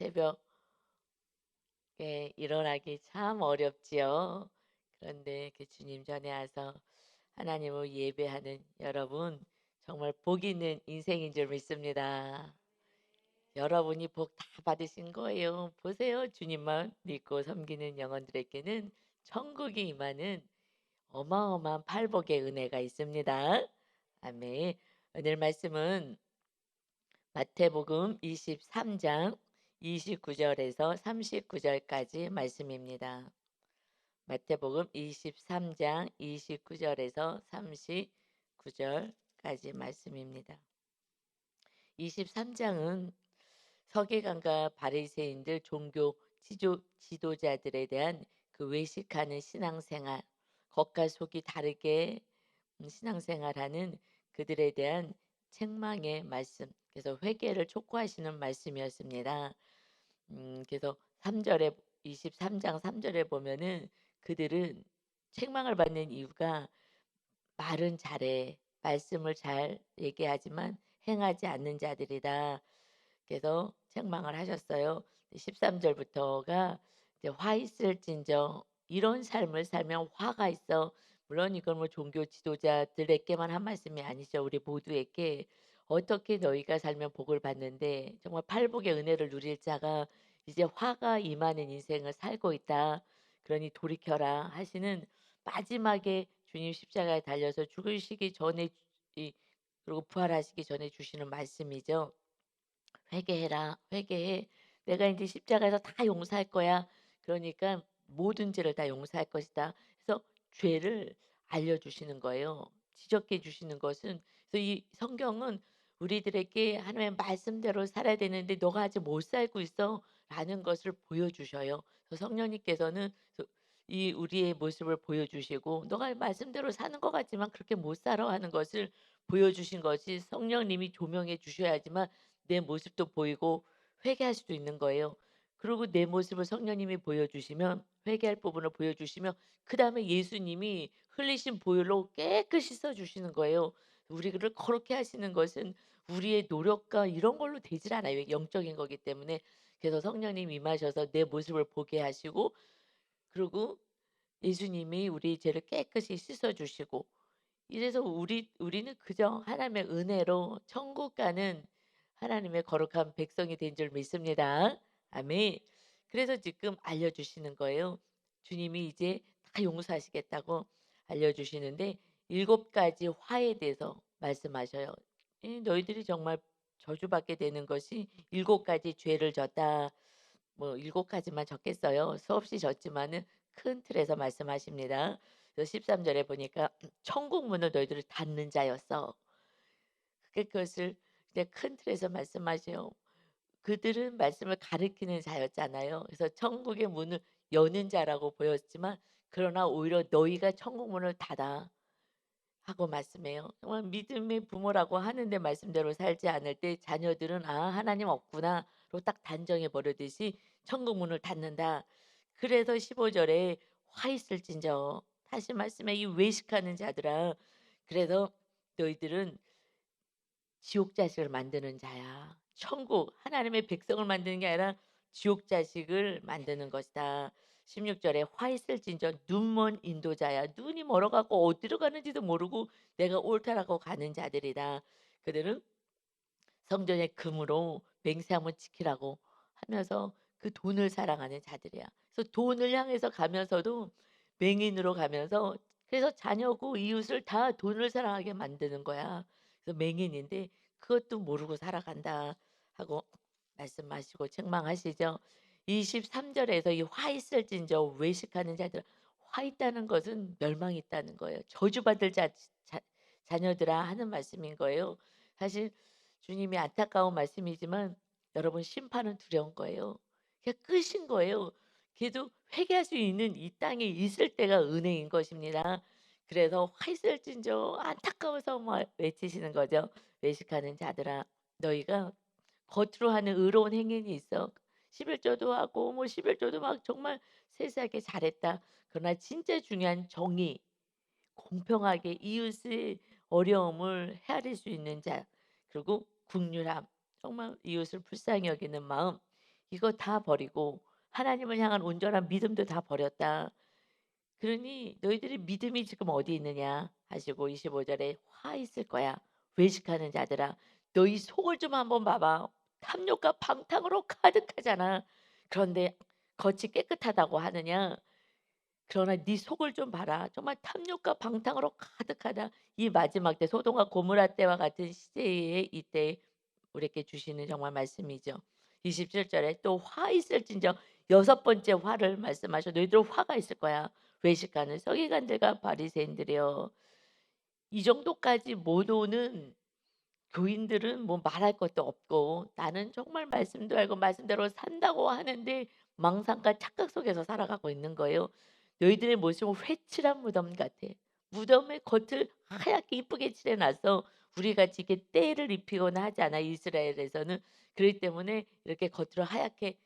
새벽에 일어나기 참 어렵지요. 그런데 그 주님 전에 와서 하나님을 예배하는 여러분, 정말 복 있는 인생인 줄 믿습니다. 여러분이 복 다 받으신 거예요. 보세요. 주님만 믿고 섬기는 영혼들에게는 천국이 임하는 어마어마한 팔복의 은혜가 있습니다. 아멘. 오늘 말씀은 마태복음 23장 29절에서 39절까지 말씀입니다. 마태복음 23장 29절에서 39절까지 말씀입니다. 23장은 서기관과 바리새인들 종교 지도자들에 대한 그 외식하는 신앙생활, 겉과 속이 다르게 신앙생활하는 그들에 대한 책망의 말씀, 그래서 회개를 촉구하시는 말씀이었습니다. 그래서 3절에 23장 3절에 보면은 그들은 책망을 받는 이유가 말은 잘해, 말씀을 잘 얘기하지만 행하지 않는 자들이다. 그래서 책망을 하셨어요. 13절부터가 이제 화 있을진저 이런 삶을 살면 화가 있어. 물론 이건 뭐 종교 지도자들에게만 한 말씀이 아니죠. 우리 모두에게 어떻게 너희가 살면 복을 받는데 정말 팔복의 은혜를 누릴 자가 이제 화가 임하는 인생을 살고 있다. 그러니 돌이켜라 하시는 마지막에 주님 십자가에 달려서 죽으시기 전에 그리고 부활하시기 전에 주시는 말씀이죠. 회개해라. 회개해. 내가 이제 십자가에서 다 용서할 거야. 그러니까 모든 죄를 다 용서할 것이다. 그래서 죄를 알려주시는 거예요. 지적해 주시는 것은 그래서 이 성경은 우리들에게 하나님의 말씀대로 살아야 되는데 너가 아직 못 살고 있어라는 것을 보여주셔요. 그래서 성령님께서는 이 우리의 모습을 보여주시고 너가 말씀대로 사는 것 같지만 그렇게 못 살아 하는 것을 보여주신 것이 성령님이 조명해 주셔야지만 내 모습도 보이고 회개할 수도 있는 거예요. 그리고 내 모습을 성령님이 보여주시면 회개할 부분을 보여주시면 그다음에 예수님이 흘리신 보혈로 깨끗이 써주시는 거예요. 우리를 거룩게 하시는 것은 우리의 노력과 이런 걸로 되질 않아요. 영적인 거기 때문에. 그래서 성령님 임하셔서 내 모습을 보게 하시고 그리고 예수님이 우리 죄를 깨끗이 씻어주시고 이래서 우리는 그저 하나님의 은혜로 천국 가는 하나님의 거룩한 백성이 된 줄 믿습니다. 아멘. 그래서 지금 알려주시는 거예요. 주님이 이제 다 용서하시겠다고 알려주시는데 7가지 화에 대해서 말씀하셔요. 너희들이 정말 저주받게 되는 것이 7가지 죄를 졌다. 뭐 7가지만 적겠어요. 수없이 졌지만은 큰 틀에서 말씀하십니다. 그래서 13절에 보니까 천국 문을 너희들을 닫는 자였어. 그것을 이제 큰 틀에서 말씀하셔요. 그들은 말씀을 가리키는 자였잖아요. 그래서 천국의 문을 여는 자라고 보였지만 그러나 오히려 너희가 천국 문을 닫아 하고 말씀해요. 정말 믿음의 부모라고 하는데 말씀대로 살지 않을 때 자녀들은 '아 하나님 없구나.'로 딱 단정해 버리듯이 천국 문을 닫는다. 그래서 15절에 "화 있을진저." 다시 말씀해 "이 외식하는 자들아 그래서 너희들은 지옥 자식을 만드는 자야. 천국 하나님의 백성을 만드는 게 아니라 지옥 자식을 만드는 것이다." 16절에 "화 있을진저 눈먼 인도자야." 눈이 멀어 갖고 어디로 가는지도 모르고 내가 옳다라고 가는 자들이다. 그들은 성전의 금으로 맹세함을 지키라고 하면서 그 돈을 사랑하는 자들이야. 그래서 돈을 향해서 가면서도 맹인으로 가면서 그래서 자녀고 이웃을 다 돈을 사랑하게 만드는 거야. 그래서 맹인인데 그것도 모르고 살아간다 하고 말씀하시고 책망하시죠. 23절에서 이 화 있을진저 외식하는 자들 화 있다는 것은 멸망이 있다는 거예요. 저주받을 자녀들아 하는 말씀인 거예요. 사실 주님이 안타까운 말씀이지만 여러분 심판은 두려운 거예요. 그냥 끝인 거예요. 그래도 회개할 수 있는 이 땅에 있을 때가 은혜인 것입니다. 그래서 화 있을진저 안타까워서 막 외치시는 거죠. 외식하는 자들아 너희가 겉으로 하는 의로운 행위는 있어. 11조도 하고 뭐 11조도 막 정말 세세하게 잘했다. 그러나 진짜 중요한 정의, 공평하게 이웃의 어려움을 헤아릴 수 있는 자, 그리고 국률함, 정말 이웃을 불쌍히 여기는 마음, 이거 다 버리고 하나님을 향한 온전한 믿음도 다 버렸다. 그러니 너희들의 믿음이 지금 어디 있느냐 하시고 25 절에 화 있을 거야. 외식하는 자들아 너희 속을 좀 한번 봐봐. 탐욕과 방탕으로 가득하잖아. 그런데 겉이 깨끗하다고 하느냐? 그러나 네 속을 좀 봐라. 정말 탐욕과 방탕으로 가득하다. 이 마지막 때 소돔과 고모라 때와 같은 시대에 이때 우리에게 주시는 정말 말씀이죠. 27 절에 또 화 있을진저 여섯 번째 화를 말씀하셔. 너희들 화가 있을 거야. 외식하는 서기관들과 바리새인들이여. 이 정도까지 못 오는 교인들은 뭐 말할 것도 없고 나는 정말 말씀도 알고 말씀대로 산다고 하는데 망상과 착각 속에서 살아가고 있는 거예요. 너희들의 모습은 회칠한 무덤 같아. 무덤의 겉을 하얗게 이쁘게 칠해놨어. 우리 같이 이렇게 때를 입히거나 하지 않아 이스라엘에서는. 그렇기 때문에 이렇게 겉으로 하얗게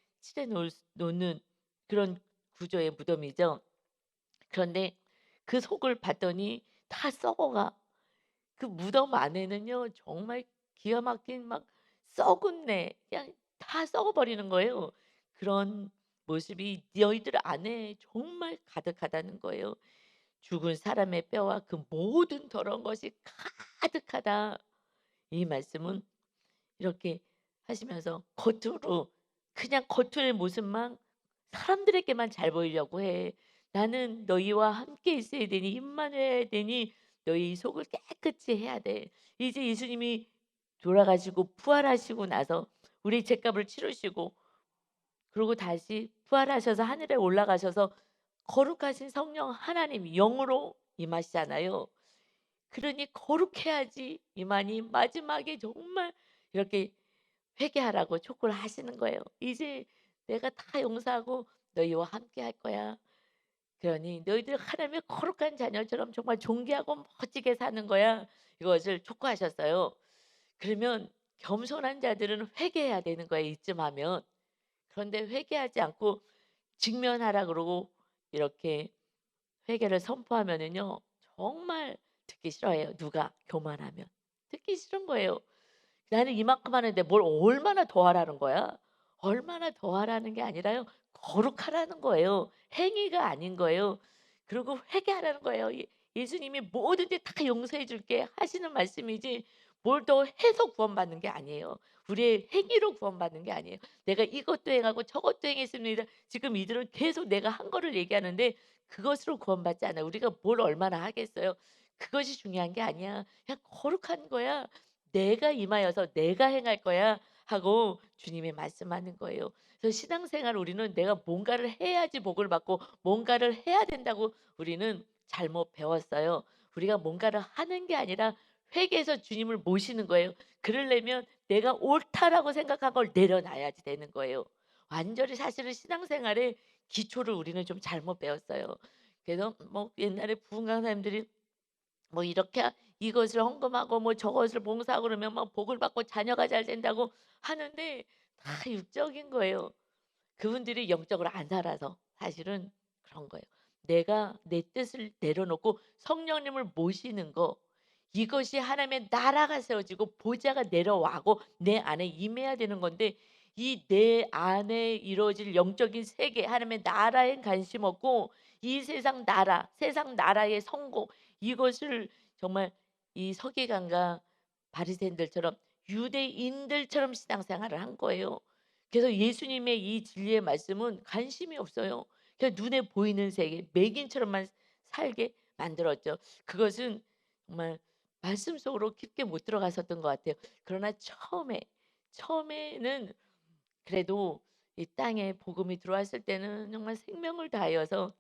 놓는 그런 구조의 무덤이죠. 그런데 그 속을 봤더니 다 썩어가. 그 무덤 안에는요 정말 기가 막힌 막 썩은 내 그냥 다 썩어 버리는 거예요. 그런 모습이 너희들 안에 정말 가득하다는 거예요. 죽은 사람의 뼈와 그 모든 더러운 것이 가득하다. 이 말씀은 이렇게 하시면서 겉으로 그냥 겉의 모습만 사람들에게만 잘 보이려고 해. 나는 너희와 함께 있어야 되니 힘만 해야 되니 너희 속을 깨끗이 해야 돼. 이제 예수님이 돌아가시고 부활하시고 나서 우리 죄값을 치르시고 그리고 다시 부활하셔서 하늘에 올라가셔서 거룩하신 성령 하나님 영으로 임하시잖아요. 그러니 거룩해야지 이만희 마지막에 정말 이렇게 회개하라고 촉구를 하시는 거예요. "이제 내가 다 용서하고 너희와 함께 할 거야. 그러니 너희들 하나님의 거룩한 자녀처럼 정말 존귀하고 멋지게 사는 거야." 이것을 촉구하셨어요. 그러면 겸손한 자들은 회개해야 되는 거예요, 이쯤 하면. 그런데 회개하지 않고 직면하라 그러고 이렇게 회개를 선포하면은요 정말 듣기 싫어해요, 누가 교만하면. 듣기 싫은 거예요. 나는 이만큼 하는데 뭘 얼마나 더 하라는 거야? 얼마나 더 하라는 게 아니라요. 거룩하라는 거예요. 행위가 아닌 거예요. 그리고 회개하라는 거예요. 예수님이 뭐든지 다 용서해 줄게 하시는 말씀이지 뭘 더 해서 구원받는 게 아니에요. 우리의 행위로 구원받는 게 아니에요. 내가 이것도 행하고 저것도 행했습니다. 지금 이들은 계속 내가 한 거를 얘기하는데 그것으로 구원받지 않아요. 우리가 뭘 얼마나 하겠어요. 그것이 중요한 게 아니야. 그냥 거룩한 거야. "내가 임하여서 내가 행할 거야." 하고 주님이 말씀하는 거예요. 그래서 신앙생활 우리는 내가 뭔가를 해야지 복을 받고 뭔가를 해야 된다고 우리는 잘못 배웠어요. 우리가 뭔가를 하는 게 아니라 회개해서 주님을 모시는 거예요. 그러려면 내가 옳다라고 생각한 걸 내려놔야지 되는 거예요. 완전히 사실은 신앙생활의 기초를 우리는 좀 잘못 배웠어요. 그래서 뭐 옛날에 부흥 강사님들이 뭐 이렇게 이것을 헌금하고 뭐 저것을 봉사하고 그러면 막 복을 받고 자녀가 잘 된다고 하는데 다 육적인 거예요. 그분들이 영적으로 안 살아서 사실은 그런 거예요. 내가 내 뜻을 내려놓고 성령님을 모시는 거 이것이 하나님의 나라가 세워지고 보좌가 내려와고 내 안에 임해야 되는 건데 이 내 안에 이루어질 영적인 세계 하나님의 나라에 관심 없고 이 세상 나라, 세상 나라의 성공 이것을 정말 이 서기관과 바리새인들처럼 유대인들처럼 신앙생활을 한 거예요. 그래서 예수님의 이 진리의 말씀은 관심이 없어요. 그냥 눈에 보이는 세계, 맹인처럼만 살게 만들었죠. 그것은 정말 말씀 속으로 깊게 못 들어갔었던 것 같아요. 그러나 처음에는 그래도 이 땅에 복음이 들어왔을 때는 정말 생명을 다하여서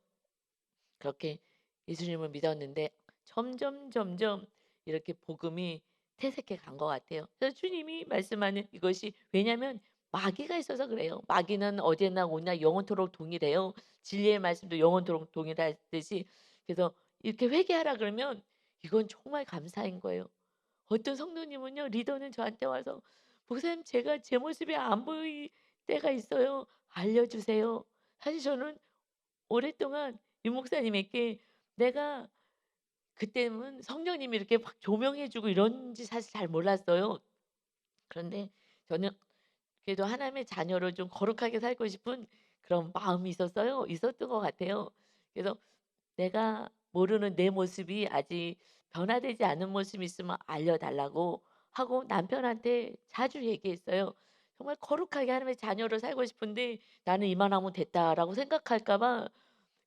그렇게 예수님을 믿었는데 점점 이렇게 복음이 퇴색해 간 것 같아요. 그래서 주님이 말씀하는 이것이 왜냐하면 마귀가 있어서 그래요. 마귀는 어디나 오나 영원토록 동일해요. 진리의 말씀도 영원토록 동일하듯이 그래서 이렇게 회개하라 그러면 이건 정말 감사인 거예요. 어떤 성도님은요 리더는 저한테 와서 "목사님 제가 제 모습이 안 보일 때가 있어요. 알려주세요." 사실 저는 오랫동안 유 목사님에게 내가 그때는 성령님이 이렇게 막 조명해 주고 이런지 사실 잘 몰랐어요. 그런데 저는 그래도 하나님의 자녀로 좀 거룩하게 살고 싶은 그런 마음이 있었어요. 있었던 것 같아요. 그래서 내가 모르는 내 모습이 아직 변화되지 않은 모습이 있으면 알려달라고 하고 남편한테 자주 얘기했어요. 정말 거룩하게 하나님의 자녀로 살고 싶은데 '나는 이만하면 됐다.'라고 생각할까 봐.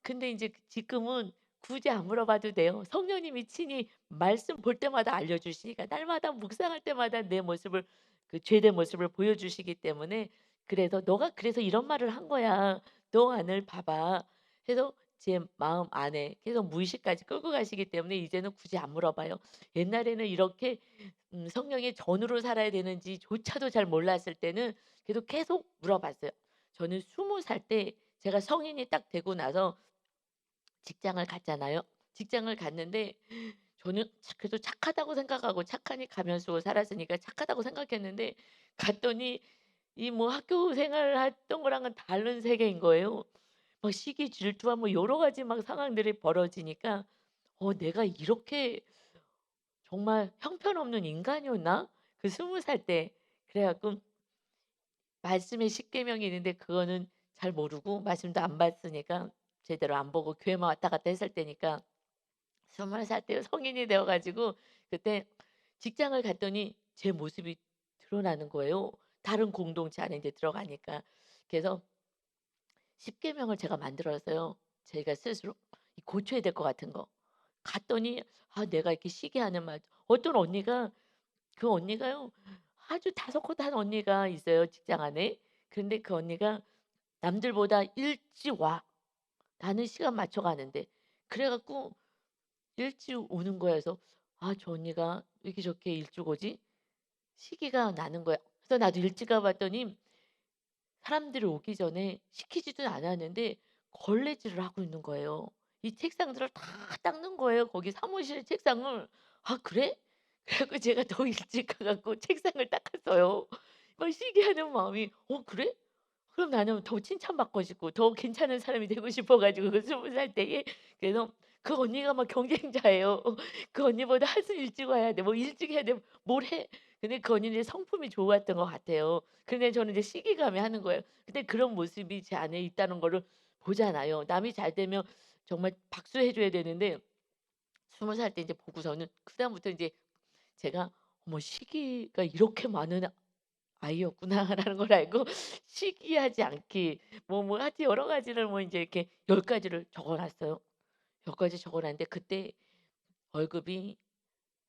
근데 인제 지금은 굳이 안 물어봐도 돼요. 성령님이 친히 말씀 볼 때마다 알려주시니까 날마다 묵상할 때마다 내 모습을 그 죄된 모습을 보여주시기 때문에 그래서 "너가 그래서 이런 말을 한 거야. 너 안을 봐봐." 해서 제 마음 안에 계속 무의식까지 끌고 가시기 때문에 이제는 굳이 안 물어봐요. 옛날에는 이렇게 성령의 전으로 살아야 되는지조차도 잘 몰랐을 때는 그래도 계속 물어봤어요. 저는 20살 때 제가 성인이 딱 되고 나서 직장을 갔잖아요. 직장을 갔는데 저는 그래도 착하다고 생각하고 착하니 가면 쓰고 살았으니까 착하다고 생각했는데 갔더니 이 뭐 학교 생활을 했던 거랑은 다른 세계인 거예요. 막 시기 질투와 뭐 여러 가지 막 상황들이 벌어지니까 '내가 이렇게 정말 형편없는 인간이었나?' 그 20살 때. 그래 갖고 말씀의 십계명이 있는데 그거는 잘 모르고 말씀도 안 봤으니까 제대로 안 보고 교회만 왔다 갔다 했을 때니까 20살 때 성인이 되어 가지고 그때 직장을 갔더니 제 모습이 드러나는 거예요, 다른 공동체 안에 인제 들어가니까. 그래서 십계명을 제가 만들었어요, 제가 스스로. 이 고쳐야 될 것 같은 거. 갔더니 내가 이렇게 시기하는 말 어떤 언니가 그 언니가요 아주 다소곳한 언니가 있어요, 직장 안에. 근데 그 언니가 남들보다 일찍 와. 나는 시간 맞춰 가는데. 그래 갖고 일찍 오는 거야. 그래서 '아 저 언니가 왜 이렇게 저렇게 일찍 오지?' 시기가 나는 거야. 그래서 나도 일찍 가 봤더니 사람들이 오기 전에 시키지도 않았는데 걸레질을 하고 있는 거예요. 이 책상들을 다 닦는 거예요, 거기 사무실 책상을. '아 그래?' 그래 갖고 제가 더 일찍 가 갖고 책상을 닦았어요. 막 시기하는 마음이 '어 그래?' 그럼 나는 더 칭찬받고 싶고 더 괜찮은 사람이 되고 싶어 가지고 그 20살 때에. 그래서 그 언니가 막 경쟁자예요. 그 언니보다 한참 일찍 와야 돼. 뭐 일찍 해야 돼. 뭘 해. 근데 그 언니는 성품이 좋았던 것 같아요. 근데 저는 이제 시기감에 하는 거예요. 근데 그런 모습이 제 안에 있다는 거를 보잖아요. 남이 잘 되면 정말 박수해 줘야 되는데 20살 때 이제 보고서는 그다음부터 인제 제가 '어머 시기가 이렇게 많은 아이였구나.'라는 걸 알고 시기하지 않기 하여튼 여러 가지를 뭐 인제 이렇게 10 가지를 적어 놨어요. 10 가지 적어 놨는데 그때 월급이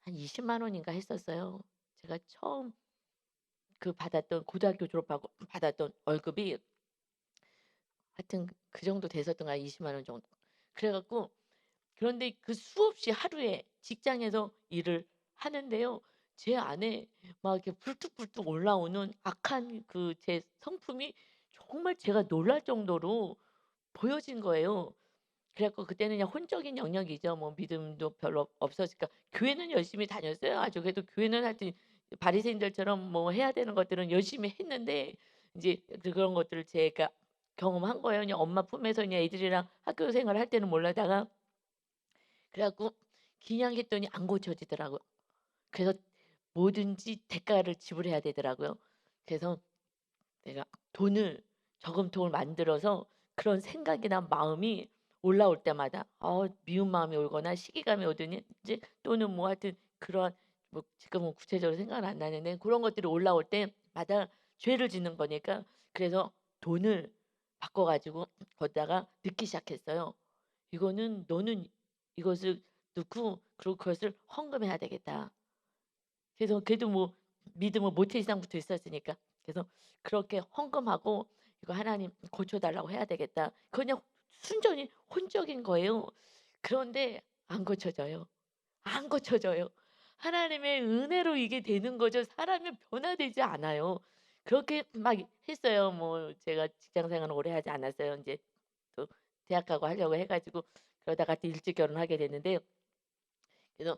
한 2 0만 원인가 했었어요. 제가 처음 그 받았던 고등학교 졸업하고 받았던 월급이 하여튼 그 정도 됐었던 거야, 20만 원 정도. 그래 갖고 그런데 그 수없이 하루에 직장에서 일을 하는데요. 제 안에 막 이렇게 불뚝불뚝 올라오는 악한 그 제 성품이 정말 제가 놀랄 정도로 보여진 거예요. 그래 갖고 그때는 그냥 혼적인 영역이죠. 뭐 믿음도 별로 없었으니까 교회는 열심히 다녔어요. 아주 그래도 교회는 하여튼 바리새인들처럼 뭐 해야 되는 것들은 열심히 했는데 인제 그런 것들을 제가 경험한 거예요. 그냥 엄마 품에서 그냥 애들이랑 학교 생활을 할 때는 몰라다가 그래 갖고 기량했더니 안 고쳐지더라고요. 그래서 뭐든지 대가를 지불해야 되더라고요. 그래서 내가 돈을 저금통을 만들어서 그런 생각이나 마음이 올라올 때마다 미운 마음이 오거나 시기감이 오더니 이제 또는 뭐 하여튼 그런 뭐 지금은 구체적으로 생각은 안 나는데 그런 것들이 올라올 때마다 죄를 짓는 거니까 그래서 돈을 바꿔 가지고 거기다가 넣기 시작했어요. 이거는 너는 이것을 넣고 그리고 그것을 헌금해야 되겠다. 그래서 그래도 뭐 믿음은 모태 이상부터 있었으니까. 그래서 그렇게 헌금하고 '이거 하나님 고쳐 달라고 해야 되겠다.' 그냥 순전히 혼적인 거예요. 그런데 안 고쳐져요. 안 고쳐져요. 하나님의 은혜로 이게 되는 거죠. 사람이 변화되지 않아요. 그렇게 막 했어요. 뭐 제가 직장 생활을 오래 하지 않았어요. 인제 또 대학 가고 하려고 해 가지고 그러다가 또 일찍 결혼하게 됐는데 그래서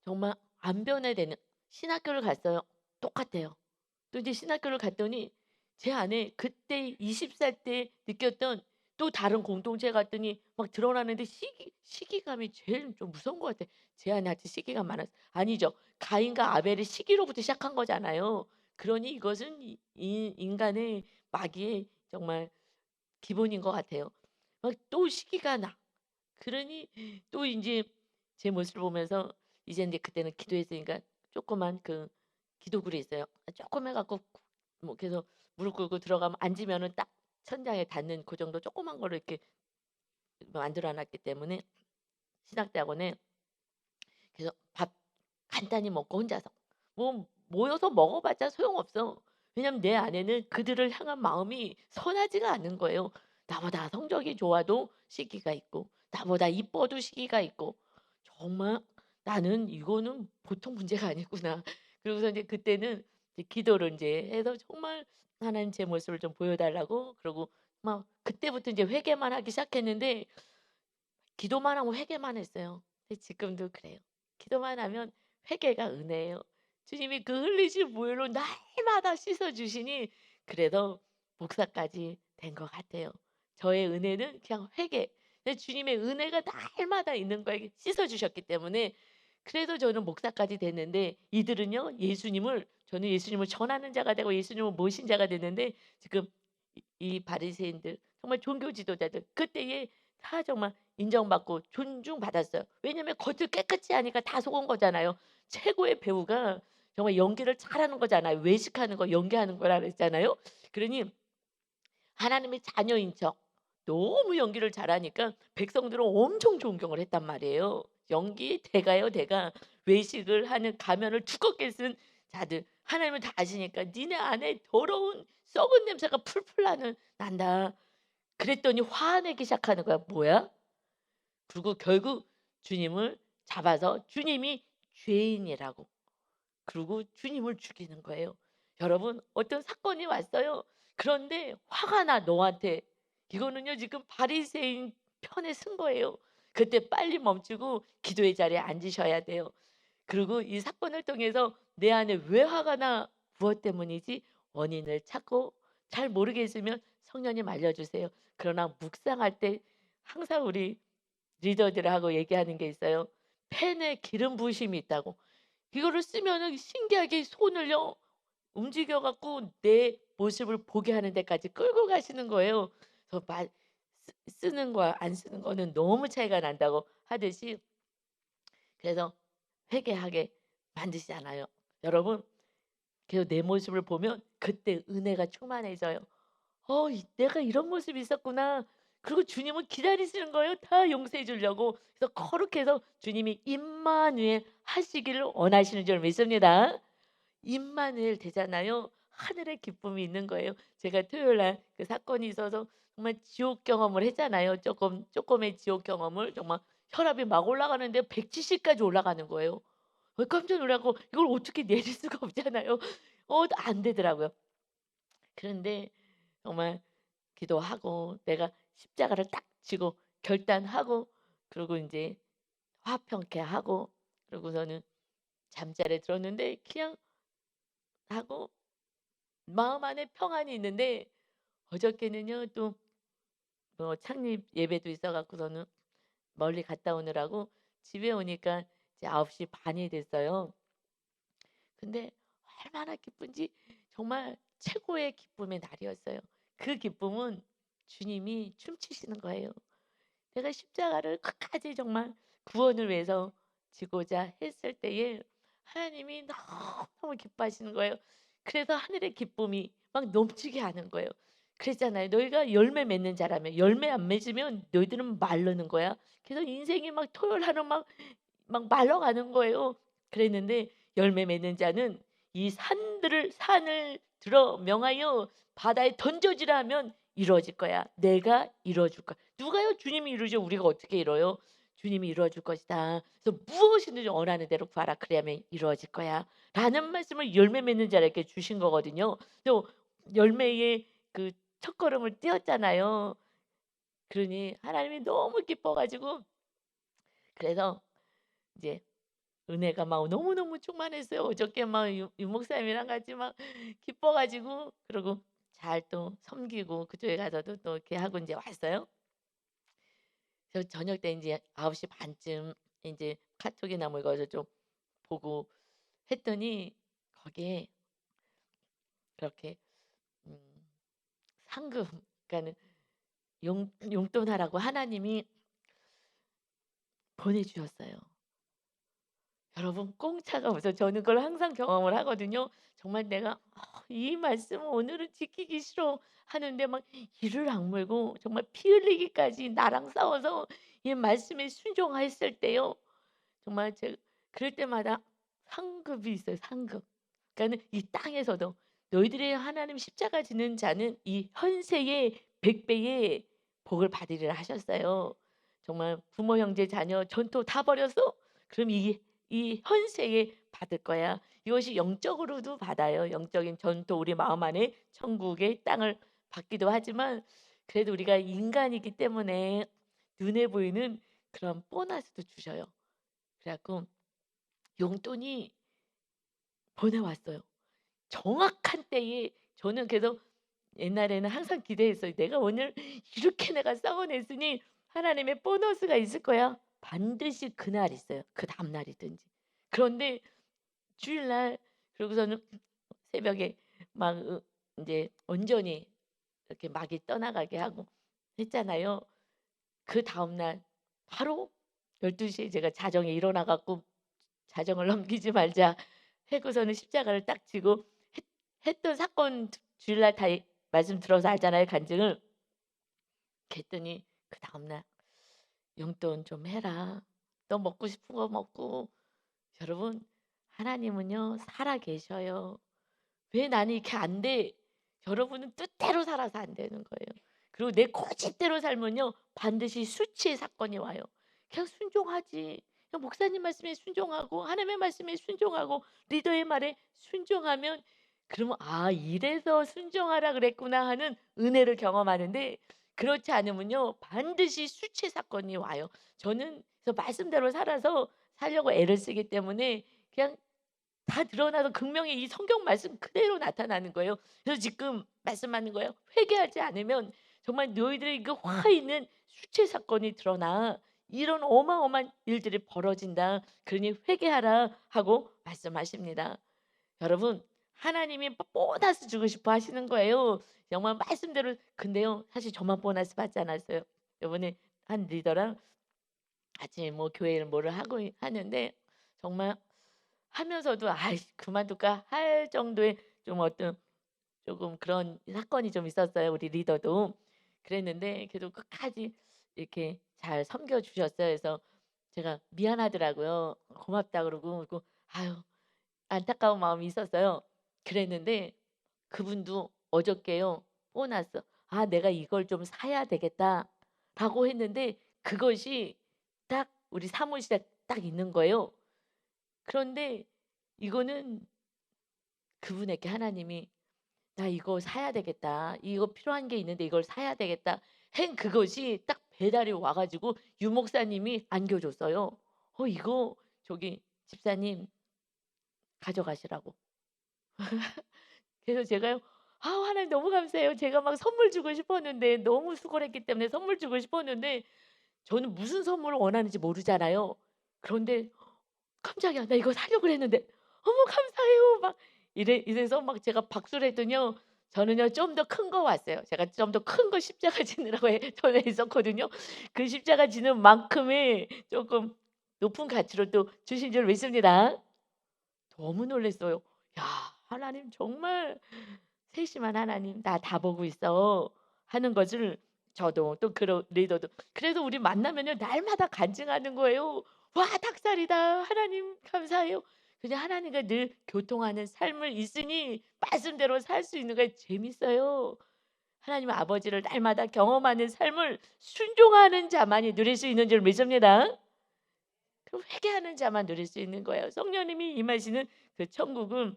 정말 안 변화되는 신학교를 갔어요. 똑같아요. 또 이제 신학교를 갔더니 제 안에 그때 20살 때 느꼈던 또 다른 공동체에 갔더니 막 드러나는데 시기감이 제일 좀 무서운 것 같아. 제 안에 하여튼 시기가 많았어. 아니죠. 가인과 아벨이 시기로부터 시작한 거잖아요. 그러니 이것은 이 인간의 마귀의 정말 기본인 것 같아요. 막 또 시기가 나. 그러니 또 인제 제 모습을 보면서 이제 인제 그때는 기도했으니까 조그만 그 기도굴이 있어요. 조그매 갖고 뭐 그래서 무릎 꿇고 들어가면 앉으면은 딱 천장에 닿는 그 정도 조그만 거를 이렇게 만들어 놨기 때문에 신학대학원에 그래서 밥 간단히 먹고 혼자서 뭐 모여서 먹어 봤자 소용없어. 왜냐면 내 안에는 그들을 향한 마음이 선하지가 않은 거예요. 나보다 성적이 좋아도 시기가 있고 나보다 이뻐도 시기가 있고 정말 '나는 이거는 보통 문제가 아니구나.' 그러고서 이제 그때는 이제 기도를 인제 해서 정말 하나님 제 모습을 좀 보여 달라고 그러고 막 그때부터 인제 회개만 하기 시작했는데 기도만 하고 회개만 했어요. 근데 지금도 그래요. 기도만 하면 회개가 은혜예요. 주님이 그 흘리신 보혈로 날마다 씻어 주시니 그래서 목사까지 된 것 같아요. 저의 은혜는 그냥 회개. 근데 주님의 은혜가 날마다 있는 거에 씻어 주셨기 때문에 그래서 저는 목사까지 됐는데 이들은요 저는 예수님을 전하는 자가 되고 예수님을 모신 자가 됐는데 지금 이 바리새인들 정말 종교 지도자들 그때에 다 정말 인정받고 존중받았어요. 왜냐하면 겉을 깨끗이 하니까 다 속은 거잖아요. 최고의 배우가 정말 연기를 잘하는 거잖아요. 외식하는 거 연기하는 거라 그랬잖아요. 그러니 하나님의 자녀인 척 너무 연기를 잘하니까 백성들은 엄청 존경을 했단 말이에요. 연기 대가요 대가. 외식을 하는 가면을 두껍게 쓴 자들. 하나님은 다 아시니까 "니네 안에 더러운 썩은 냄새가 풀풀 난다." 그랬더니 화내기 시작하는 거야. 뭐야? 그리고 결국 주님을 잡아서 주님이 죄인이라고 그리고 주님을 죽이는 거예요. 여러분 어떤 사건이 왔어요. 그런데 화가 나 너한테. 이거는요 지금 바리새인 편에 쓴 거예요. 그때 빨리 멈추고 기도의 자리에 앉으셔야 돼요. 그리고 이 사건을 통해서 내 안에 왜 화가 나? 무엇 때문이지? 원인을 찾고 잘 모르겠으면 성령님 알려주세요. 그러나 묵상할 때 항상 우리 리더들하고 얘기하는 게 있어요. 펜에 기름 부으심이 있다고. 이거를 쓰면은 신기하게 손을요 움직여 갖고 내 모습을 보게 하는 데까지 끌고 가시는 거예요. 그래서 쓰는 거와 안 쓰는 거는 너무 차이가 난다고 하듯이 그래서 회개하게 만드시잖아요. 여러분 그래서 내 모습을 보면 그때 은혜가 충만해져요. '내가 이런 모습이 있었구나.' 그리고 주님은 기다리시는 거예요 다 용서해 주려고. 그래서 거룩해서 주님이 임마누엘 하시기를 원하시는 줄 믿습니다. 임마누엘 되잖아요. 하늘의 기쁨이 있는 거예요. 제가 토요일 날 그 사건이 있어서 정말 지옥 경험을 했잖아요. 쪼끔의 지옥 경험을 정말 혈압이 막 올라가는데 170 까지 올라가는 거예요. 깜짝 놀라고 이걸 어떻게 내릴 수가 없잖아요. 안 되더라고요. 그런데 정말 기도하고 내가 십자가를 딱 지고 결단하고 그리고 인제 화평케 하고 그러고서는 잠자리에 들었는데 그냥 하고 마음 안에 평안이 있는데 어저께는요 또 뭐 창립 예배도 있어 갖고서는 멀리 갔다 오느라고 집에 오니까 이제 9시 반이 됐어요. 근데 얼마나 기쁜지 정말 최고의 기쁨의 날이었어요. 그 기쁨은 주님이 춤추시는 거예요. 내가 십자가를 끝까지 정말 구원을 위해서 지고자 했을 때에 하나님이 너무너무 기뻐하시는 거예요. 그래서 하늘의 기쁨이 막 넘치게 하는 거예요. 그랬잖아요. "너희가 열매 맺는 자라며 열매 안 맺으면 너희들은 마르는 거야." 그래서 인생이 막 토요일 하루 막 말라가는 거예요. 그랬는데 열매 맺는 자는 이 산을 들어 명하여 바다에 던져지라 하면 이루어질 거야. 내가 이루어 줄 거야. 누가요? 주님이 이루죠. 우리가 어떻게 이뤄요? 주님이 이루어 줄 것이다. 그래서 무엇이든지 원하는 대로 구하라. 그래야면 이루어질 거야. 라는 말씀을 열매 맺는 자에게 주신 거거든요. 또 열매의 그 첫걸음을 띄었잖아요. 그러니 하나님이 너무 기뻐 가지고 그래서 이제 은혜가 막 너무너무 충만했어요. 어저께 막 유 목사님이랑 같이 막 기뻐 가지고 그러고 잘 또 섬기고 그쪽에 가서도 또 이렇게 하고 인제 왔어요. 그래서 저녁 때 인제 9시 반쯤 인제 카톡이나 뭐 이거 좀 보고 했더니 거기에 그렇게 음 상금 그러니까는 용돈하라고 하나님이 보내 주셨어요. 여러분 공짜가 없어요. 저는 그걸 항상 경험을 하거든요. 정말 내가 '이 말씀을 오늘은 지키기 싫어.' 하는데 막 이를 악물고 정말 피 흘리기까지 나랑 싸워서 이 말씀에 순종했을 때요. 정말 그럴 때마다 상급이 있어요, 상급. 그러니까는 이 땅에서도 "너희들의 하나님 십자가 지는 자는 이 현세의 100 배의 복을 받으리라." 하셨어요. 정말 부모, 형제, 자녀 전토 다 버려서 그럼 이 현세에 받을 거야. 이것이 영적으로도 받아요. 영적인 전토 우리 마음 안에 천국의 땅을 받기도 하지만 그래도 우리가 인간이기 때문에 눈에 보이는 그런 보너스도 주셔요. 그래 갖고 용돈이 보내왔어요. 정확한 때에 저는 그래서 옛날에는 항상 기대했어요. '내가 오늘 이렇게 내가 싸워냈으니 하나님의 보너스가 있을 거야.' 반드시 그날 있어요. 그다음 날이든지. 그런데 주일날 그러고서는 새벽에 막 인제 온전히 이렇게 막이 떠나가게 하고 했잖아요. 그다음 날 바로 12 시에 제가 자정에 일어나 갖고 '자정을 넘기지 말자.' 하고서는 십자가를 딱 지고 했던 사건 주일날 다 말씀 들어서 알잖아요, 간증을. 그랬더니 그다음 날 "용돈 좀 해라. 너 먹고 싶은 거 먹고." 여러분 하나님은요 살아 계셔요. 왜 나는 이렇게 안 돼? 여러분은 뜻대로 살아서 안 되는 거예요. 그리고 내 고집대로 살면요 반드시 수치의 사건이 와요. 그냥 순종하지. 그냥 목사님 말씀에 순종하고 하나님의 말씀에 순종하고 리더의 말에 순종하면 그러면 '아 이래서 순종하라 그랬구나.' 하는 은혜를 경험하는데 그렇지 않으면요 반드시 수치의 사건이 와요. 저는 그래서 말씀대로 살아서 살려고 애를 쓰기 때문에 그냥 다 드러나서 극명히 이 성경 말씀 그대로 나타나는 거예요. 그래서 지금 말씀하는 거예요. 회개하지 않으면 정말 너희들의 그 화 있는 수치 사건이 드러나 이런 어마어마한 일들이 벌어진다. 그러니 회개하라 하고 말씀하십니다. 여러분 하나님이 보너스 주고 싶어 하시는 거예요. 정말 말씀대로 근데요. 사실 저만 보너스 받지 않았어요. 요번에 한 리더랑 같이 뭐 교회를 뭐를 하고 하는데 정말 하면서도 '아이 그만둘까?' 할 정도의 좀 어떤 조금 그런 사건이 좀 있었어요, 우리 리더도. 그랬는데 그래도 끝까지 이렇게 잘 섬겨 주셨어요. 그래서 제가 미안하더라고요. 고맙다 그러고 그리고 아유 안타까운 마음이 있었어요. 그랬는데 그분도 어저께요. 보너스 '아 내가 이걸 좀 사야 되겠다.'라고 했는데 그것이 딱 우리 사무실에 딱 있는 거예요. 그런데 이거는 그분에게 하나님이 "나 이거 사야 되겠다. 이거 필요한 게 있는데 이걸 사야 되겠다." 행 그것이 딱 배달이 와 가지고 유 목사님이 안겨 줬어요. 이거 저기 집사님 가져가시라고." 그래서 제가요 하나님 너무 감사해요. 제가 막 선물 주고 싶었는데 너무 수고를 했기 때문에 선물 주고 싶었는데 저는 무슨 선물을 원하는지 모르잖아요. 그런데 깜짝이야. 나 이거 사려고 그랬는데 "어머 감사해요." 막 이래서 막 제가 박수를 했더니요. 저는요 좀 더 큰 거 왔어요. 제가 좀 더 큰 거 십자가 지느라고 전에 있었거든요. 그 십자가 지는 만큼의 쪼끔 높은 가치로 또 주신 줄 믿습니다. 너무 놀랐어요. '야 하나님 정말 세심한 하나님 나 다 보고 있어.' 하는 것을 저도 또 그런 리더도 그래서 우리 만나면요 날마다 간증하는 거예요. "와 닭살이다. 하나님 감사해요." 그냥 하나님과 늘 교통하는 삶을 있으니 말씀대로 살 수 있는 게 재밌어요. 하나님 아버지를 날마다 경험하는 삶을 순종하는 자만이 누릴 수 있는 줄 믿습니다. 그 회개하는 자만 누릴 수 있는 거예요. 성령님이 임하시는 그 천국은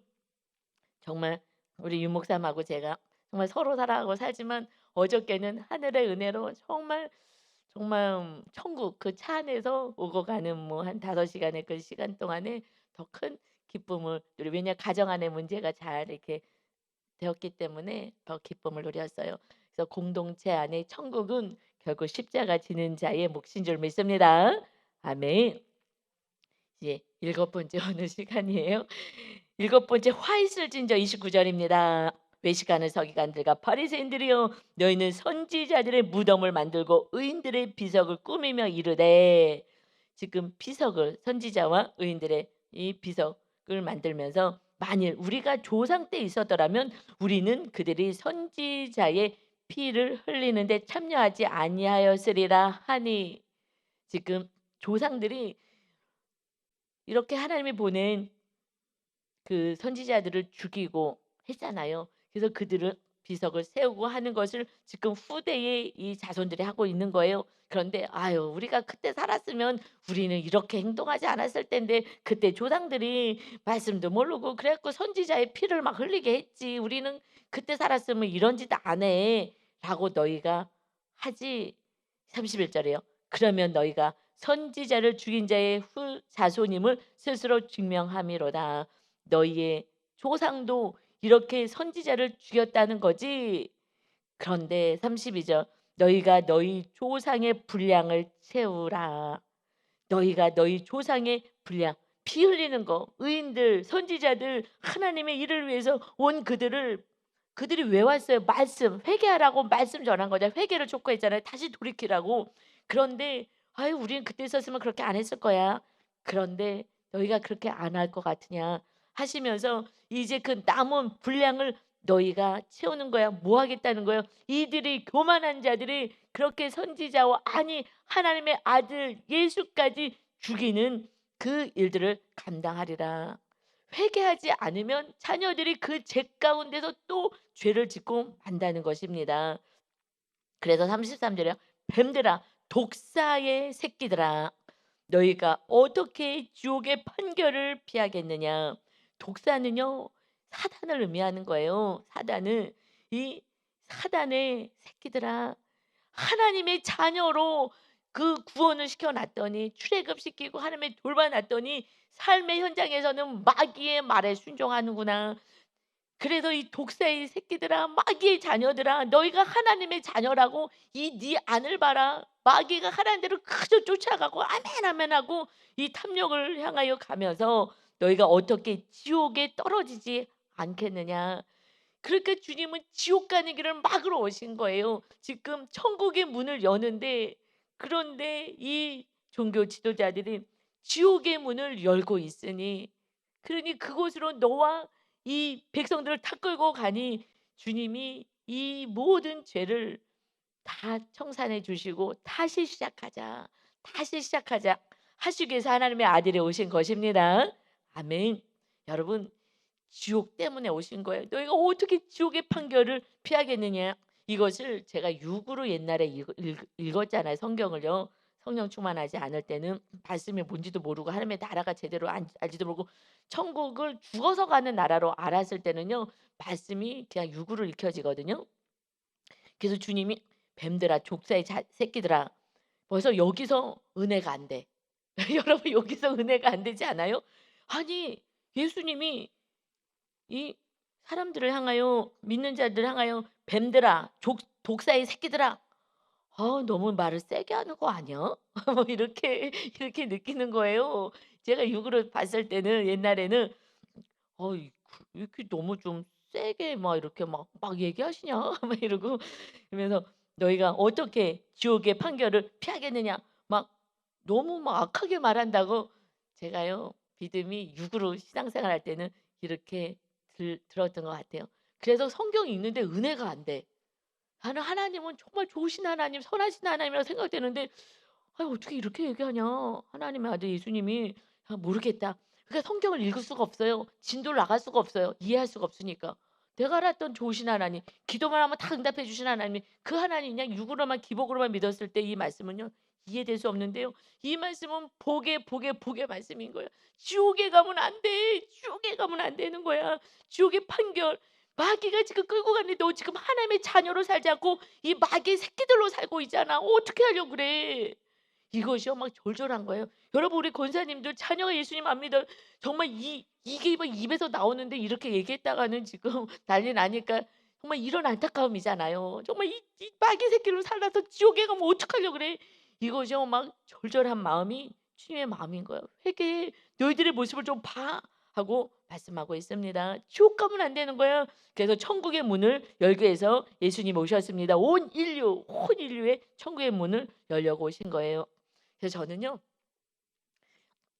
정말 우리 유 목사님하고 제가 정말 서로 사랑하고 살지만 어저께는 하늘의 은혜로 정말, 정말 천국 그 차 안에서 오고 가는 뭐 한 5 시간의 그 시간 동안에 더 큰 기쁨을 왜냐 가정 안의 문제가 잘 이렇게 되었기 때문에 더 기쁨을 누렸어요. 그래서 공동체 안에 천국은 결국 십자가 지는 자의 몫인 줄 믿습니다. 아멘. 이제 일곱 번째 오늘 시간이에요. 일곱 번째 화 있을 진저 29 절입니다. 외식하는 서기관들과 바리새인들이여 너희는 선지자들의 무덤을 만들고 의인들의 비석을 꾸미며 이르되 지금 비석을 선지자와 의인들의 이 비석을 만들면서 만일 우리가 조상 때 있었더라면 우리는 그들이 선지자의 피를 흘리는데 참여하지 아니하였으리라 하니 지금 조상들이 이렇게 하나님이 보낸 그 선지자들을 죽이고 했잖아요. 그래서 그들은 비석을 세우고 하는 것을 지금 후대의 이 자손들이 하고 있는 거예요. 그런데 아유 우리가 그때 살았으면 우리는 이렇게 행동하지 않았을 텐데 그때 조상들이 말씀도 모르고 그래 갖고 선지자의 피를 막 흘리게 했지. 우리는 그때 살았으면 이런 짓 안 해.'라고 너희가 하지 31 절이에요. 그러면 너희가 선지자를 죽인 자의 후 자손임을 스스로 증명함이로다. 너희의 조상도 이렇게 선지자를 죽였다는 거지. 그런데 32 절 너희가 너희 조상의 분량을 채우라. 너희가 너희 조상의 분량 피 흘리는 거 의인들 선지자들 하나님의 일을 위해서 온 그들이 왜 왔어요? 말씀 회개하라고 말씀 전한 거잖아요. 회개를 촉구했잖아요. 다시 돌이키라고. 그런데 아유 우리는 그때 있었으면 그렇게 안 했을 거야. 그런데 너희가 그렇게 안 할 것 같으냐 하시면서 이제 그 남은 분량을 너희가 채우는 거야. 뭐 하겠다는 거예요? 이들이 교만한 자들이 그렇게 선지자와 아니 하나님의 아들 예수까지 죽이는 그 일들을 감당하리라. 회개하지 않으면 자녀들이 그 죄 가운데서 또 죄를 짓고 만다는 것입니다. 그래서 33 절에요. 뱀들아 독사의 새끼들아 너희가 어떻게 지옥의 판결을 피하겠느냐. 독사는요 사단을 의미하는 거예요. 사단은 이 사단의 새끼들아 하나님의 자녀로 그 구원을 시켜 놨더니 출애굽시키고 하나님의 돌봐 놨더니 삶의 현장에서는 마귀의 말에 순종하는구나. 그래서 이 독사의 새끼들아 마귀의 자녀들아 너희가 하나님의 자녀라고 이 네 안을 봐라. 마귀가 하라는 대로 그저 쫓아가고 아멘 아멘 하고 이 탐욕을 향하여 가면서 너희가 어떻게 지옥에 떨어지지 않겠느냐. 그러니까 주님은 지옥 가는 길을 막으러 오신 거예요. 지금 천국의 문을 여는데 그런데 이 종교 지도자들이 지옥의 문을 열고 있으니 그러니 그곳으로 너와 이 백성들을 다 끌고 가니 주님이 이 모든 죄를 다 청산해 주시고 다시 시작하자. 다시 시작하자. 하시기 위해서 하나님의 아들이 오신 것입니다. 아멘. 여러분 지옥 때문에 오신 거예요. 너희가 어떻게 지옥의 판결을 피하겠느냐. 이것을 제가 육으로 옛날에 읽었잖아요. 성경을요. 성령 충만하지 않을 때는 말씀이 뭔지도 모르고 하나님의 나라가 제대로 알지도 모르고 천국을 죽어서 가는 나라로 알았을 때는요. 말씀이 그냥 육으로 읽혀지거든요. 그래서 주님이 뱀들아 족사의 새끼들아 벌써 여기서 은혜가 안 돼. 여러분 여기서 은혜가 안 되지 않아요? 아니 예수님이 이 사람들을 향하여 믿는 자들을 향하여 "뱀들아 족 독사의 새끼들아." 너무 말을 세게 하는 거 아니야? 뭐 이렇게 느끼는 거예요. 제가 육으로 봤을 때는 옛날에는 이렇게 너무 좀 세게 막 이렇게 막 얘기하시냐?" 막 이러고 그러면서 "너희가 어떻게 지옥의 판결을 피하겠느냐." 막 너무 막 악하게 말한다고 제가요 믿음이 육으로 신앙생활할 때는 이렇게 들었던 것 같아요. 그래서 성경 읽는데 은혜가 안 돼. 나는 하나님은 정말 좋으신 하나님, 선하신 하나님이라고 생각되는데 어떻게 이렇게 얘기하냐. 하나님의 아들 예수님이 모르겠다. 그러니까 성경을 읽을 수가 없어요. 진도를 나갈 수가 없어요. 이해할 수가 없으니까. 내가 알았던 좋으신 하나님, 기도만 하면 다 응답해 주신 하나님이 그 하나님 그냥 육으로만 기복으로만 믿었을 때 이 말씀은요. 이해될 수 없는데요. 이 말씀은 복의 말씀인 거예요. 지옥에 가면 안 돼. 지옥에 가면 안 되는 거야. 지옥의 판결. 마귀가 지금 끌고 갔는데 너 지금 하나님의 자녀로 살지 않고 이 마귀의 새끼들로 살고 있잖아. 어떻게 하려고 그래? 이것이요 막 절절한 거예요. 여러분 우리 권사님들 자녀가 예수님 안 믿어요. 정말 이게 막 입에서 나오는데 이렇게 얘기했다가는 지금 난리 나니까 정말 이런 안타까움이잖아요. 정말 이 마귀 새끼로 살아서 지옥에 가면 어떡하려고 그래. 이것이요 막 절절한 마음이 주님의 마음인 거예요. 회개해. 너희들의 모습을 좀 봐. 하고 말씀하고 있습니다. 지옥 가면 안 되는 거야. 그래서 천국의 문을 열기 위해서 예수님 오셨습니다. 온 인류의 천국의 문을 열려고 오신 거예요. 그래서 저는요,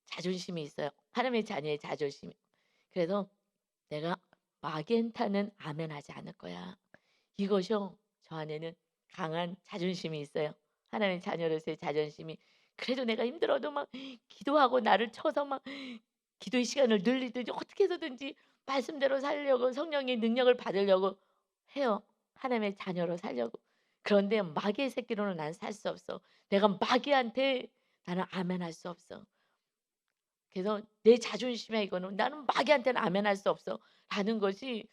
자존심이 있어요. 하나님의 자녀의 자존심이. 그래서 내가 마겐타는 아멘하지 않을 거야. 이것이요, 저 안에는 강한 자존심이 있어요. 하나님의 자녀로서의 자존심이. 그래도 내가 힘들어도 막 기도하고 나를 쳐서 막 기도의 시간을 늘리든지 어떻게 해서든지 말씀대로 살려고, 성령의 능력을 받으려고 해요. 하나님의 자녀로 살려고. 그런데 마귀의 새끼로는 난 살 수 없어. 내가 마귀한테 나는 아멘할 수 없어. 그래서 내 자존심에 이거는 '나는 마귀한테는 아멘할 수 없어.' 라는 것이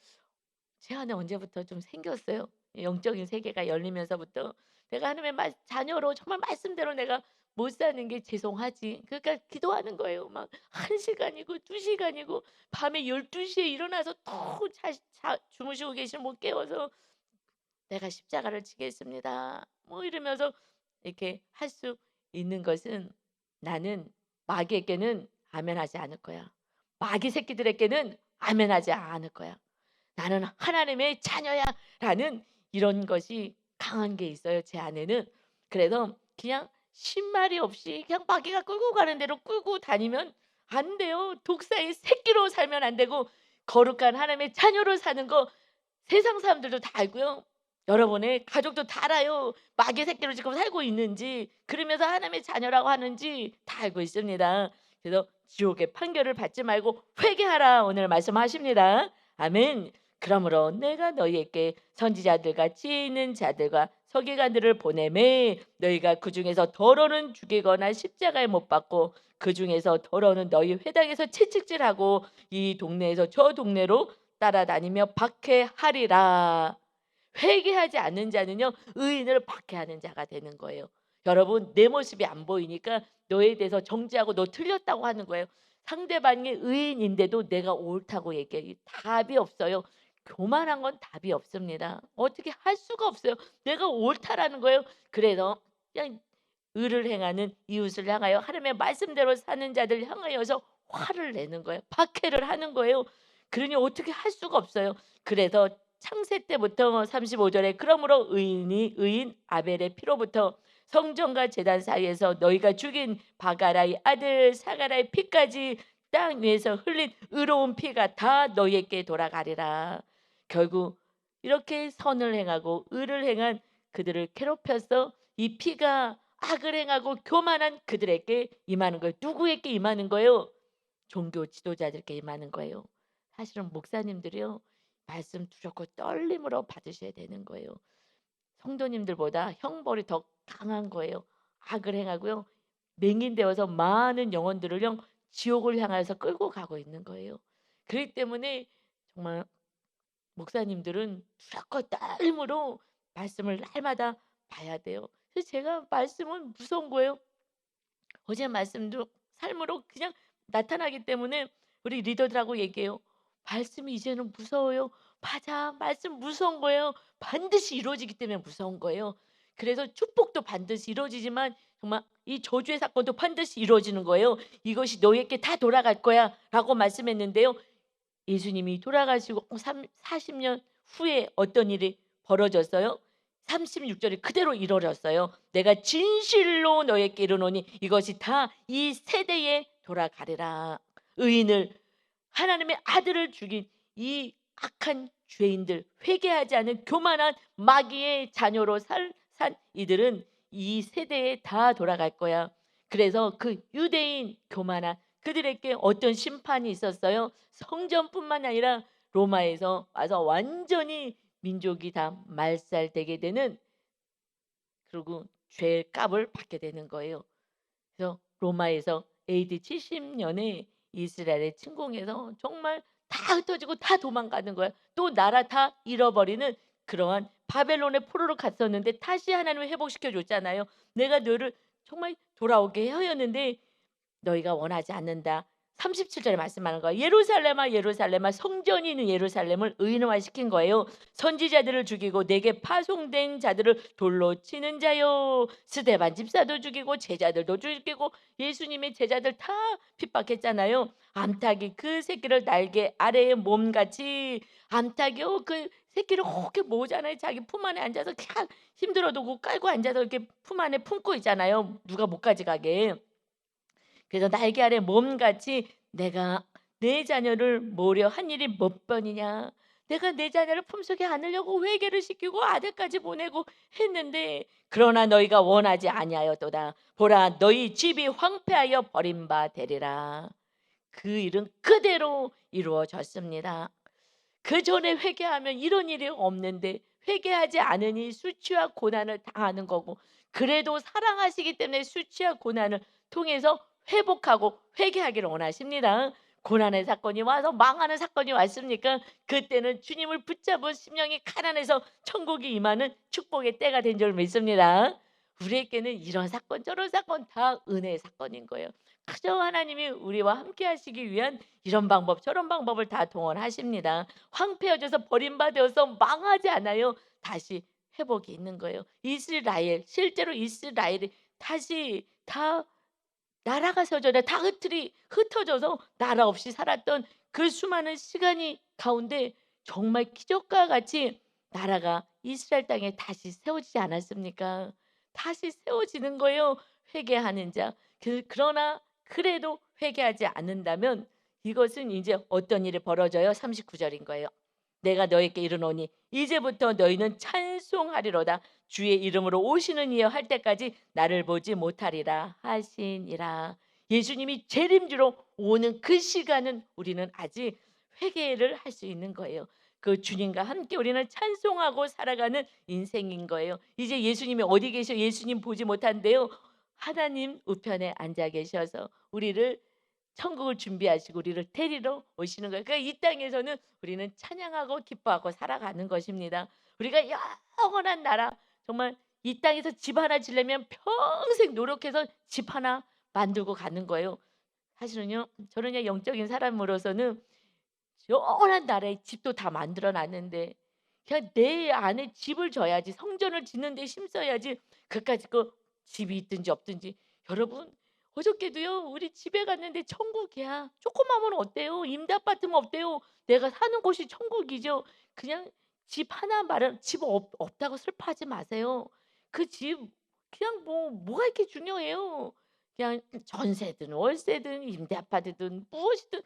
제 안에 언제부터 좀 생겼어요. 영적인 세계가 열리면서부터 내가 하나님의 자녀로 정말 말씀대로 내가 못 사는 게 죄송하지. 그러니까 기도하는 거예요. 막 1시간이고 2시간이고 밤에 12시에 일어나서 또 주무시고 계시면 못 깨워서 "내가 십자가를 지겠습니다." 뭐 이러면서 이렇게 할 수 있는 것은, 나는 마귀에게는 아멘하지 않을 거야. 마귀 새끼들에게는 아멘하지 않을 거야. 나는 하나님의 자녀야라는 이런 것이 강한 게 있어요, 제 안에는. 그래서 그냥 신말이 없이 그냥 마귀가 끌고 가는 대로 끌고 다니면 안 돼요. 독사의 새끼로 살면 안 되고, 거룩한 하나님의 자녀로 사는 거 세상 사람들도 다 알고요. 여러분의 가족도 다 알아요. 마귀 새끼로 지금 살고 있는지, 그러면서 하나님의 자녀라고 하는지 다 알고 있습니다. 그래서 지옥의 판결을 받지 말고 회개하라, 오늘 말씀하십니다. 아멘. 그러므로 내가 너희에게 선지자들과 지혜 있는 자들과 서기관들을 보내매 너희가 그 중에서 더러는 죽이거나 십자가에 못 박고, 그 중에서 더러는 너희 회당에서 채찍질하고 이 동네에서 저 동네로 따라다니며 박해하리라. 회개하지 않는 자는요, 의인을 박해하는 자가 되는 거예요. 여러분, 내 모습이 안 보이니까 너에 대해서 정죄하고 너 틀렸다고 하는 거예요. 상대방이 의인인데도 내가 옳다고 얘기해. 답이 없어요. 교만한 건 답이 없습니다. 어떻게 할 수가 없어요. 내가 옳다라는 거예요. 그래서 그냥 의를 행하는 이웃을 향하여 하나님의 말씀대로 사는 자들 향하여서 화를 내는 거예요. 박해를 하는 거예요. 그러니 어떻게 할 수가 없어요. 그래서 창세 때부터 35절에 그러므로 의인 아벨의 피로부터 성전과 제단 사이에서 너희가 죽인 바가라의 아들 사가라의 피까지 땅 위에서 흘린 의로운 피가 다 너희에게 돌아가리라. 결국 이렇게 선을 행하고 의를 행한 그들을 괴롭혀서 이 피가 악을 행하고 교만한 그들에게 임하는 거예요. 누구에게 임하는 거예요? 종교 지도자들께 임하는 거예요. 사실은 목사님들이요, 말씀 두렵고 떨림으로 받으셔야 되는 거예요. 성도님들보다 형벌이 더 강한 거예요. 악을 행하고요, 맹인되어서 많은 영혼들을요 지옥을 향해서 끌고 가고 있는 거예요. 그렇기 때문에 정말 목사님들은 두렵고 떨림으로 말씀을 날마다 봐야 돼요. 그래서 제가 말씀은 무서운 거예요. 어제 말씀도 삶으로 그냥 나타나기 때문에 우리 리더들하고 얘기해요. 말씀이 이제는 무서워요. 맞아. 말씀 무서운 거예요. 반드시 이루어지기 때문에 무서운 거예요. 그래서 축복도 반드시 이루어지지만 정말 이 저주의 사건도 반드시 이루어지는 거예요. 이것이 너에게 다 돌아갈 거야 라고 말씀했는데요. 예수님이 돌아가시고 40년 후에 어떤 일이 벌어졌어요? 36절이 그대로 이루어졌어요. 내가 진실로 너에게 이르노니 이것이 다 이 세대에 돌아가리라. 의인을, 하나님의 아들을 죽인 이 악한 죄인들, 회개하지 않은 교만한 마귀의 자녀로 산 이들은 이 세대에 다 돌아갈 거야. 그래서 그 유대인 교만한 그들에게 어떤 심판이 있었어요? 성전뿐만 아니라 로마에서 와서 완전히 민족이 다 말살되게 되는, 그리고 죄값을 받게 되는 거예요. 그래서 로마에서 AD 70년에 이스라엘에 침공해서 정말 다 흩어지고 다 도망가는 거야. 또 나라 다 잃어버리는 그러한 바벨론의 포로로 갔었는데 다시 하나님을 회복시켜 줬잖아요. 내가 너를 정말 돌아오게 하였는데 너희가 원하지 않는다. 37절에 말씀하는 거예요. 예루살렘아 예루살렘아 성전이 있는 예루살렘을 의인화시킨 거예요. 선지자들을 죽이고 내게 파송된 자들을 돌로 치는 자요. 스데반 집사도 죽이고 제자들도 죽이고 예수님의 제자들 다 핍박했잖아요. 암탉이 그 새끼를 날개 아래에 몸같이 암탉이요 그 새끼를 그렇게 모으잖아요. 자기 품 안에 앉아서 그냥 힘들어도 그 깔고 앉아서 이렇게 품 안에 품고 있잖아요. 누가 못 가져가게. 그래서 날개 아래 몸같이 내가 내 자녀를 모으려 한 일이 몇 번이냐. 내가 내 자녀를 품속에 안으려고 회개를 시키고 아들까지 보내고 했는데 그러나 너희가 원하지 아니하였도다. 보라 너희 집이 황폐하여 버림바 되리라. 그 일은 그대로 이루어졌습니다. 그 전에 회개하면 이런 일이 없는데 회개하지 않으니 수치와 고난을 당하는 거고 그래도 사랑하시기 때문에 수치와 고난을 통해서 회복하고 회개하기를 원하십니다. 고난의 사건이 와서 망하는 사건이 왔습니까? 그때는 주님을 붙잡은 심령이 가난해서 천국이 임하는 축복의 때가 된 줄 믿습니다. 우리에게는 이런 사건 저런 사건 다 은혜의 사건인 거예요. 그저 하나님이 우리와 함께 하시기 위한 이런 방법 저런 방법을 다 동원하십니다. 황폐해져서 버림받아서 망하지 않아요. 다시 회복이 있는 거예요. 이스라엘 실제로 이스라엘이 다시 다 나라가 세워져야 다 흩어져서 나라 없이 살았던 그 수많은 시간이 가운데 정말 기적과 같이 나라가 이스라엘 땅에 다시 세워지지 않았습니까? 다시 세워지는 거예요. 회개하는 자. 그러나 그래도 회개하지 않는다면 이것은 이제 어떤 일이 벌어져요? 39절인 거예요. 내가 너에게 이르노니 이제부터 너희는 찬송하리로다. 주의 이름으로 오시는 이여 할 때까지 나를 보지 못하리라 하시니라. 예수님이 재림주로 오는 그 시간은 우리는 아직 회개를 할 수 있는 거예요. 그 주님과 함께 우리는 찬송하고 살아가는 인생인 거예요. 이제 예수님이 어디 계셔? 예수님 보지 못한대요. 하나님 우편에 앉아 계셔서 우리를 천국을 준비하시고 우리를 데리러 오시는 거예요. 그러니까 이 땅에서는 우리는 찬양하고 기뻐하고 살아가는 것입니다. 우리가 영원한 나라 정말 이 땅에서 집 하나 지려면 평생 노력해서 집 하나 만들고 가는 거예요. 사실은요. 저는 영적인 사람으로서는 영원한 나라에 집도 다 만들어 놨는데 그냥 내 안에 집을 져야지 성전을 짓는 데 힘써야지 그까짓 거 집이 있든지 없든지 여러분 어저께도요 우리 집에 갔는데 천국이야. 조그마면 어때요? 임대 아파트면 어때요? 내가 사는 곳이 천국이죠. 그냥 집 하나 마련 집 없다고 슬퍼하지 마세요. 그 집 그냥 뭐가 이렇게 중요해요. 그냥 전세든 월세든 임대 아파트든 무엇이든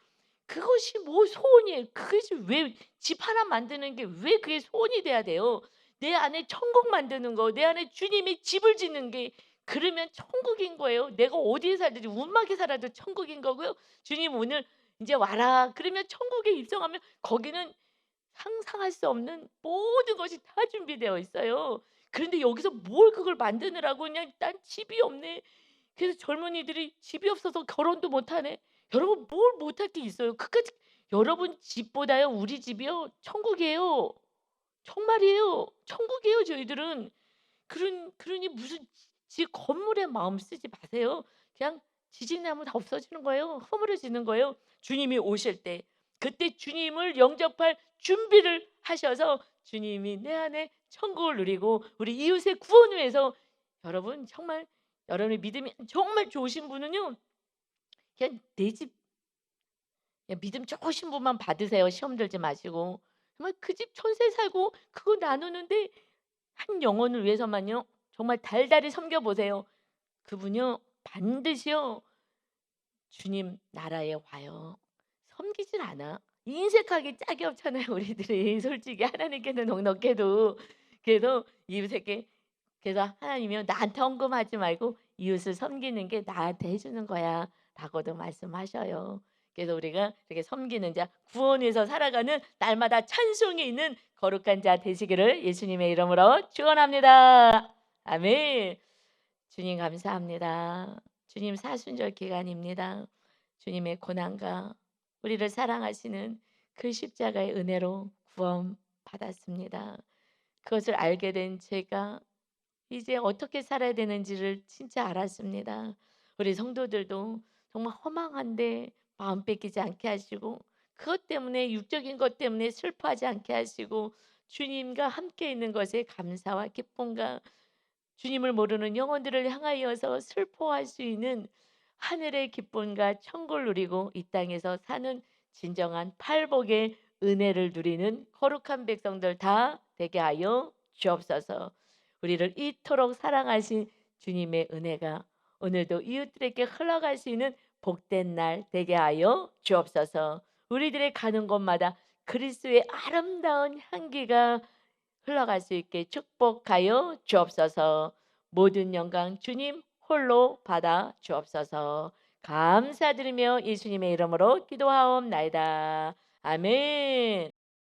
그것이 뭐 소원이에요. 그것이 왜 집 하나 만드는 게 왜 그게 소원이 돼야 돼요. 내 안에 천국 만드는 거, 내 안에 주님이 집을 짓는 게 그러면 천국인 거예요. 내가 어디에 살든지 운막에 살아도 천국인 거고요. 주님 오늘 이제 와라. 그러면 천국에 입성하면 거기는 상상할 수 없는 모든 것이 다 준비되어 있어요. 그런데 여기서 뭘 그걸 만드느라고 그냥 난 집이 없네. 그래서 젊은이들이 집이 없어서 결혼도 못 하네. 여러분 뭘 못할 게 있어요. 그까지 여러분 집보다요 우리 집이요 천국이에요. 정말이에요. 천국이에요 저희들은. 그러니 무슨 집 건물에 마음 쓰지 마세요. 그냥 지진나면 다 없어지는 거예요. 허물어지는 거예요. 주님이 오실 때 그때 주님을 영접할 준비를 하셔서 주님이 내 안에 천국을 누리고 우리 이웃의 구원을 위해서 여러분 정말 여러분의 믿음이 정말 좋으신 분은요. 그냥 내 집 그냥 믿음 좋으신 분만 받으세요. 시험 들지 마시고. 정말 그 집 천세 살고 그거 나누는데 한 영혼을 위해서만요. 정말 달달이 섬겨 보세요. 그분요 반드시요 주님 나라에 와요. 섬기질 않아. 인색하기 짝이 없잖아요 우리들이 솔직히 하나님께는 넉넉해도. 그래서 이웃에게 그래서 하나님이요 나한테 헌금하지 말고 이웃을 섬기는 게 나한테 해주는 거야 라고도 말씀하셔요. 그래서 우리가 이렇게 섬기는 자 구원에서 살아가는 날마다 찬송이 있는 거룩한 자 되시기를 예수님의 이름으로 축원합니다. 아멘. 주님 감사합니다. 주님 사순절 기간입니다. 주님의 고난과 우리를 사랑하시는 그 십자가의 은혜로 구원 받았습니다. 그것을 알게 된 제가 이제 어떻게 살아야 되는지를 진짜 알았습니다. 우리 성도들도 정말 허망한데 마음 뺏기지 않게 하시고 그것 때문에 육적인 것 때문에 슬퍼하지 않게 하시고 주님과 함께 있는 것에 감사와 기쁨과 주님을 모르는 영혼들을 향하여서 슬퍼할 수 있는 하늘의 기쁨과 천국을 누리고 이 땅에서 사는 진정한 팔복의 은혜를 누리는 거룩한 백성들 다 되게 하여 주옵소서. 우리를 이토록 사랑하신 주님의 은혜가 오늘도 이웃들에게 흘러갈 수 있는 복된 날 되게 하여 주옵소서. 우리들의 가는 곳마다 그리스도의 아름다운 향기가 흘러갈 수 있게 축복하여 주옵소서. 모든 영광 주님 홀로 받아 주옵소서. 감사드리며 예수님의 이름으로 기도하옵나이다. 아멘.